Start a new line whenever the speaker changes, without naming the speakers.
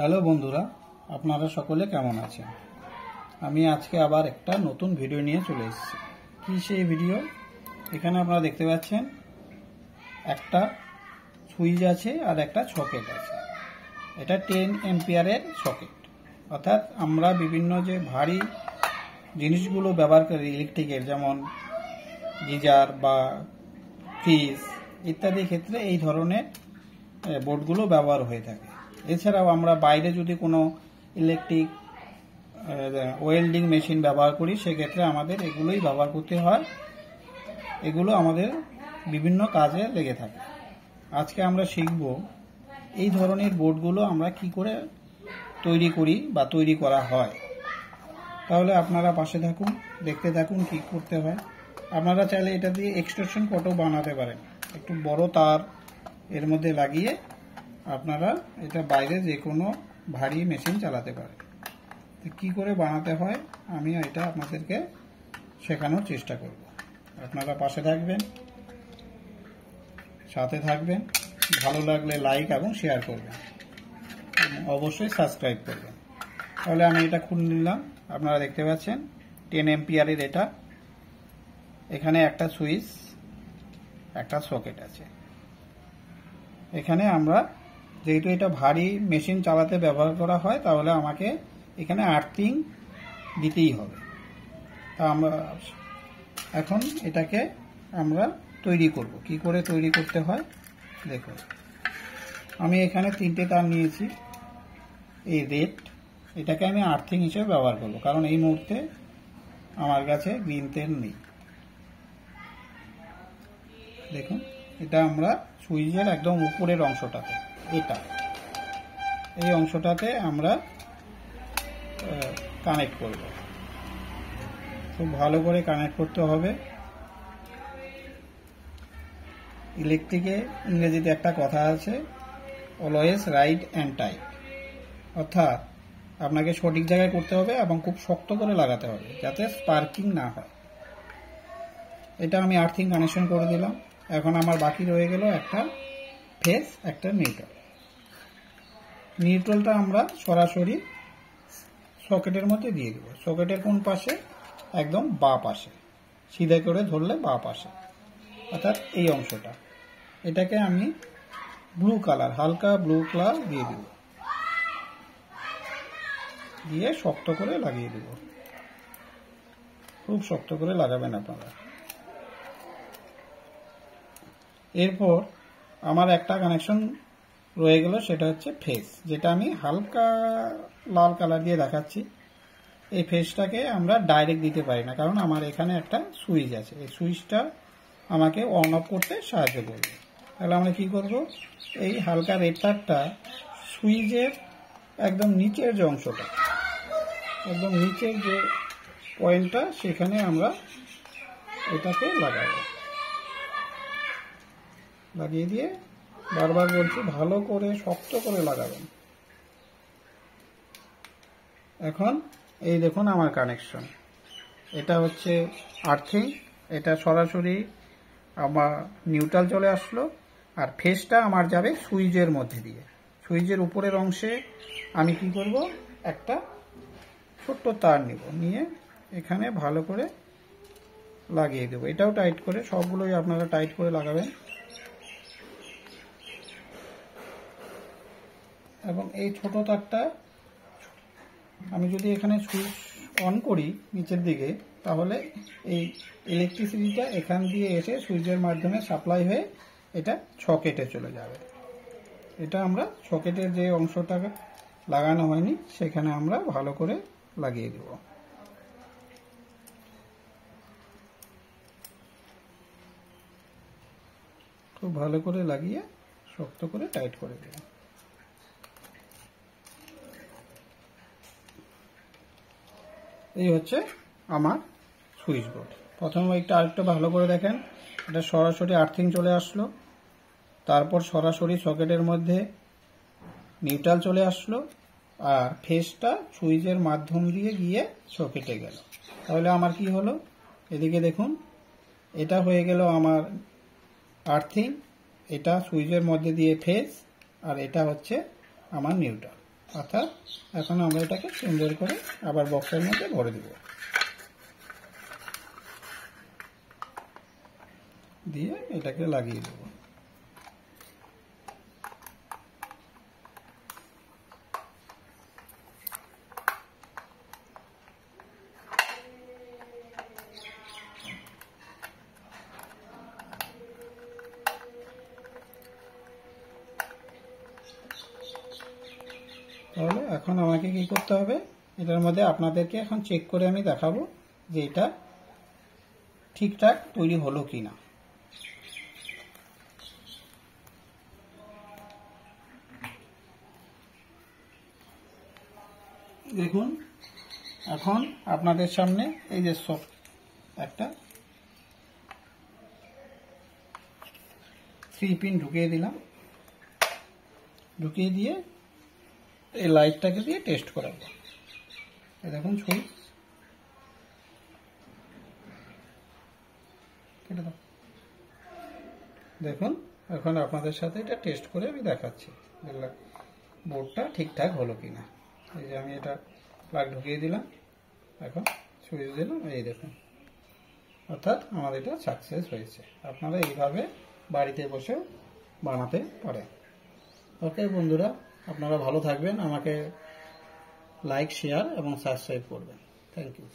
Hello বন্ধুরা, আপনারা সকলে কেমন আছেন? আমি আজকে আবার একটা নতুন ভিডিও নিয়ে চলে এসেছি। কি সেই ভিডিও? এখানে আপনারা দেখতে পাচ্ছেন একটা সুইচ আছে আর একটা সকেট আছে। এটা 10 অ্যাম্পিয়ারের সকেট, অর্থাৎ আমরা বিভিন্ন যে ভারী জিনিসগুলো ব্যবহার করি ইলেকট্রিকের, যেমন গিজার বা ফ্রিজ ইত্যাদি ক্ষেত্রে এই ধরনের বোর্ডগুলো ব্যবহার হয়ে থাকে। এছাড়াও আমরা বাইরে যদি কোনো ইলেকট্রিক ওয়েল্ডিং মেশিন ব্যবহার করি, সেক্ষেত্রে আমাদের এগুলোই ব্যবহার করতে হয়। এগুলো আমাদের বিভিন্ন কাজে লেগে থাকে। আজকে আমরা শিখব এই ধরনের বোর্ডগুলো আমরা কি করে তৈরি করি বা তৈরি করা হয়। তাহলে আপনারা পাশে থাকুন, দেখতে থাকুন কি করতে হয়। আপনারা চাইলে এটা দিয়ে এক্সটেনশন কটও বানাতে পারেন। একটু বড় তার এর মধ্যে লাগিয়ে আপনারা এটা বাইরে যে কোনো ভারী মেশিন চালাতে পারেন। কি করে বানাতে হয় আমি এটা আপনাদেরকে শেখানোর চেষ্টা করব। আপনারা পাশে থাকবেন, সাথে থাকবেন। ভালো লাগলে লাইক এবং শেয়ার করবেন, অবশ্যই সাবস্ক্রাইব করবেন। তাহলে আমি এটা খুলে নিলাম। আপনারা দেখতে পাচ্ছেন 10 অ্যাম্পিয়ারের এটা। এখানে একটা সুইচ, একটা সকেট আছে। এখানে আমরা যেহেতু এটা ভারী মেশিন চালাতে ব্যবহার করা হয়, তাহলে আমাকে এখানে আর্থিং দিতেই হবে। তা আমরা এখন এটাকে আমরা তৈরি করব। কি করে তৈরি করতে হয় দেখুন। আমি এখানে 3টে তার নিয়েছি। এই রেড, এটাকে আমি আর্থিং হিসেবে ব্যবহার করব, কারণ এই মুহূর্তে আমার কাছে গ্রিন তেল নেই। দেখুন, এটা আমরা সুইচের একদম উপরের অংশটাতে, এই অংশটাতে আমরা কানেক্ট করব। খুব ভালো করে কানেক্ট করতে হবে। ইলেকট্রিকে ইংরেজিতে একটা কথা আছে, অলওয়েজ রাইট অ্যান্ড টাইট, অর্থাৎ আপনাকে সঠিক জায়গায় করতে হবে এবং খুব শক্ত করে লাগাতে হবে যাতে স্পার্কিং না হয়। এটা আমি আর্থিং কানেকশন করে দিলাম। এখন আমার বাকি রয়ে গেল একটা ফেজ, একটা নিউট্রাল। নিউট্রালটা আমরা সরাসরি সকেটের মধ্যে দিয়ে দেব। সকেটের কোন পাশে? একদম বাঁ পাশে, সিধা করে ধরলে বাঁ পাশে, অর্থাৎ এই অংশটা। এটাকে আমি ব্লু কালার, হালকা ব্লু কালার দিয়ে দেব, দিয়ে শক্ত করে লাগিয়ে দেব। খুব শক্ত করে লাগাবেন আপনারা। এরপর আমার একটা কানেকশন রয়ে গেল, সেটা হচ্ছে ফেজ, যেটা আমি হালকা লাল কালার দিয়ে দেখাচ্ছি। এই ফেজটাকে আমরা ডাইরেক্ট দিতে পারি না, কারণ আমার এখানে একটা সুইচ আছে। এই সুইচটা আমাকে অন অফ করতে সাহায্য করবে। তাহলে আমরা কি করব, এই হালকা রেড তারটা সুইচের একদম নিচের যে অংশটা, একদম নিচের যে পয়েন্টটা, সেখানে আমরা এটাকে লাগাবো। লাগিয়ে দিয়ে বারবার বলছি, ভালো করে শক্ত করে লাগাবেন। এখন এই দেখুন আমার কানেকশন, এটা হচ্ছে আর্থিং। এটা সরাসরি আমার নিউট্রাল চলে আসলো, আর ফেজটা আমার যাবে সুইচের মধ্যে দিয়ে। সুইচের উপরের অংশে আমি কি করব, একটা ছোট্ট তার নিব, নিয়ে এখানে ভালো করে লাগিয়ে দেবো। এটাও টাইট করে, সবগুলোই আপনারা টাইট করে লাগাবেন। এবং এই ছোট তারটা আমি যদি এখানে সুইচ অন করি নিচের দিকে, তাহলে এই ইলেকট্রিসিটিটা এখান দিয়ে এসে সুইচের মাধ্যমে সাপ্লাই হয়ে এটা সকেটে চলে যাবে। এটা আমরা সকেটের যে অংশটা লাগানো হয়নি, সেখানে আমরা ভালো করে লাগিয়ে দেব। খুব ভালো করে লাগিয়ে শক্ত করে টাইট করে দেব। এই হচ্ছে আমার সুইচ বোর্ড। প্রথমে আরেকটা ভালো করে দেখেন, এটা সরাসরি আর্থিং চলে আসলো, তারপর সরাসরি সকেটের মধ্যে নিউট্রাল চলে আসলো, আর ফেজটা সুইচের মাধ্যম দিয়ে গিয়ে সকেটে গেল। তাহলে আমার কি হলো, এদিকে দেখুন, এটা হয়ে গেল আমার আর্থিং, এটা সুইচের মধ্যে দিয়ে ফেজ, আর এটা হচ্ছে আমার নিউট্রাল। অর্থাৎ এখন আমরা এটাকে সুন্দর করে আবার বক্সের মধ্যে ভরে দেব, দিয়ে এটাকে লাগিয়ে দেব। তাহলে এখন আমাকে কি করতে হবে, এটার মধ্যে আপনাদেরকে এখন চেক করে আমি দেখাবো যে এটা ঠিকঠাক তৈরি হলো কিনা। দেখুন এখন আপনাদের সামনে এই যে একটা 3 পিন ঢুকিয়ে দিলাম, ঢুকিয়ে দিয়ে এই লাইটটাকে দিয়ে টেস্ট করাবো। এই দেখুন সুইচ, কেটে দাও। দেখুন এখন আপনাদের সাথে এটা টেস্ট করে আমি দেখাচ্ছি বোর্ডটা ঠিকঠাক হলো কিনা। এই যে আমি এটা প্লাগ ঢুকিয়ে দিলাম, এখন সুইচ দিলাম, এই দেখুন অর্থাৎ আমার এটা সাকসেস হয়েছে। আপনারা এইভাবে বাড়িতে বসে বানাতে পারেন। ওকে বন্ধুরা, আপনারা ভালো থাকবেন, আমাকে লাইক, শেয়ার এবং সাবস্ক্রাইব করবেন। Thank you.